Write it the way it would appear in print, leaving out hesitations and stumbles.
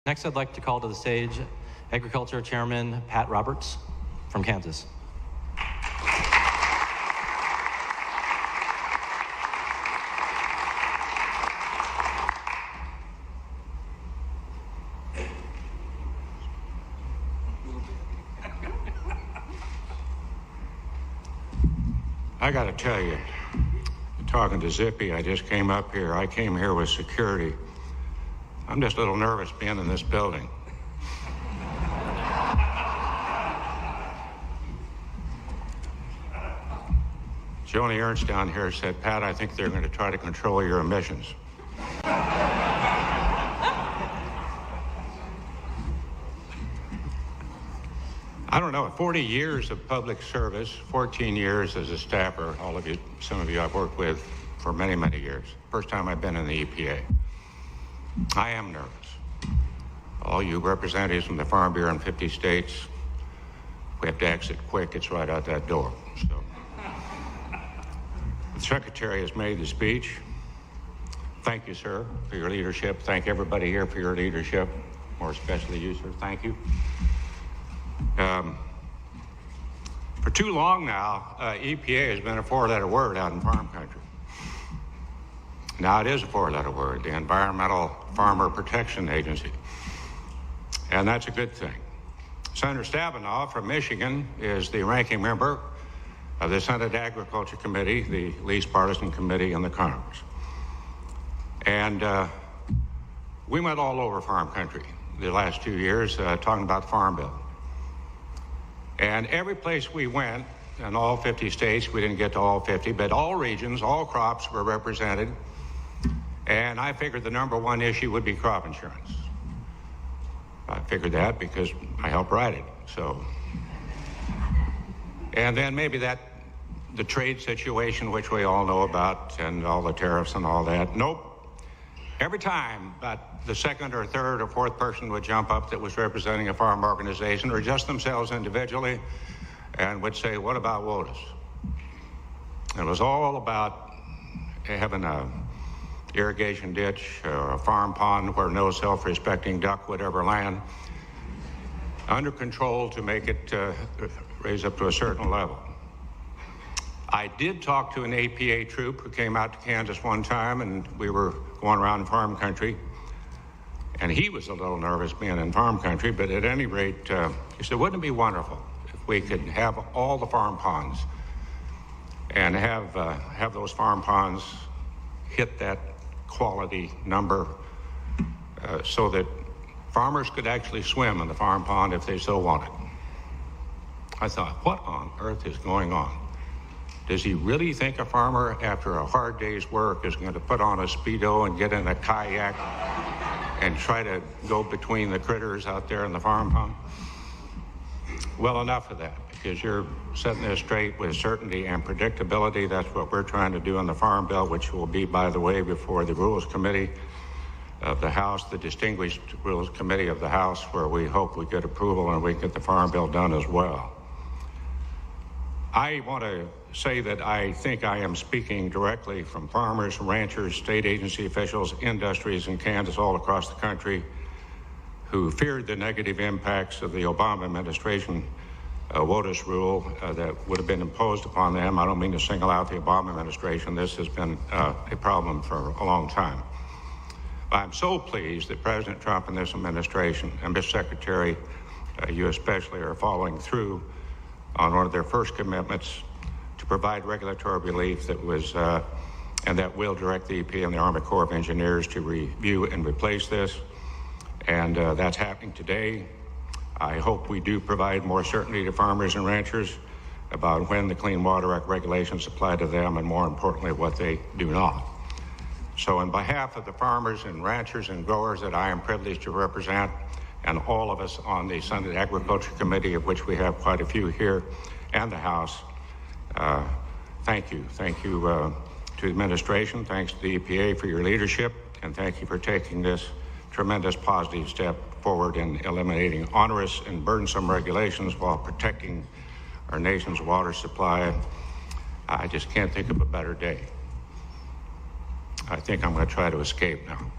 Next, I'd like to call to the stage Agriculture Chairman Pat Roberts from Kansas. I got to tell you, talking to Zippy, I just came up here. I came here with security. I'm just a little nervous being in this building. Joni Ernst down here said, Pat, I think they're going to try to control your emissions. I don't know, 40 years of public service, 14 years as a staffer, all of you, some of you I've worked with for many, many years. First time I've been in the EPA. I am nervous. All you representatives from the Farm Bureau in 50 states, we have to exit quick, it's right out that door. So, the Secretary has made the speech. Thank you, sir, for your leadership. Thank everybody here for your leadership, more especially you, sir. Thank you. For too long now, EPA has been a four-letter word out in farm country. Now it is a four-letter word, the Environmental Farmer Protection Agency. And that's a good thing. Senator Stabenow from Michigan is the ranking member of the Senate Agriculture Committee, the least partisan committee in the Congress. And we went all over farm country the last 2 years talking about the Farm Bill. And every place we went, in all 50 states, we didn't get to all 50, but all regions, all crops were represented. And I figured the number one issue would be crop insurance. I figured that because I helped write it, so. And then maybe the trade situation, which we all know about, and all the tariffs and all that. Nope. Every time, but the second or third or fourth person would jump up that was representing a farm organization or just themselves individually and would say, what about WOTUS? It was all about having a irrigation ditch or a farm pond where no self-respecting duck would ever land under control to make it raise up to a certain level. I did talk to an EPA troop who came out to Kansas one time, and we were going around farm country, and he was a little nervous being in farm country, but at any rate, he said, wouldn't it be wonderful if we could have all the farm ponds and have those farm ponds hit that quality number so that farmers could actually swim in the farm pond if they so wanted. I thought, what on earth is going on? Does he really think a farmer, after a hard day's work, is going to put on a Speedo and get in a kayak and try to go between the critters out there in the farm pond? Well, enough of that, because you're setting this straight with certainty and predictability. That's what we're trying to do in the Farm Bill, which will be, by the way, before the Rules Committee of the House, the Distinguished Rules Committee of the House, where we hope we get approval and we get the Farm Bill done as well. I want to say that I think I am speaking directly from farmers, ranchers, state agency officials, industries in Kansas, all across the country, who feared the negative impacts of the Obama administration WOTUS rule that would have been imposed upon them. I don't mean to single out the Obama administration. This has been a problem for a long time. I'm so pleased that President Trump and this administration, and Mr. Secretary, you especially, are following through on one of their first commitments to provide regulatory relief that was, and that will direct the EPA and the Army Corps of Engineers to review and replace this. And that's happening today. I hope we do provide more certainty to farmers and ranchers about when the Clean Water Act regulations apply to them, and more importantly, what they do not. So on behalf of the farmers and ranchers and growers that I am privileged to represent, and all of us on the Senate Agriculture Committee, of which we have quite a few here, and the House, thank you. Thank you to the administration. Thanks to the EPA for your leadership, and thank you for taking this tremendous positive step forward in eliminating onerous and burdensome regulations while protecting our nation's water supply. I just can't think of a better day. I think I'm going to try to escape now.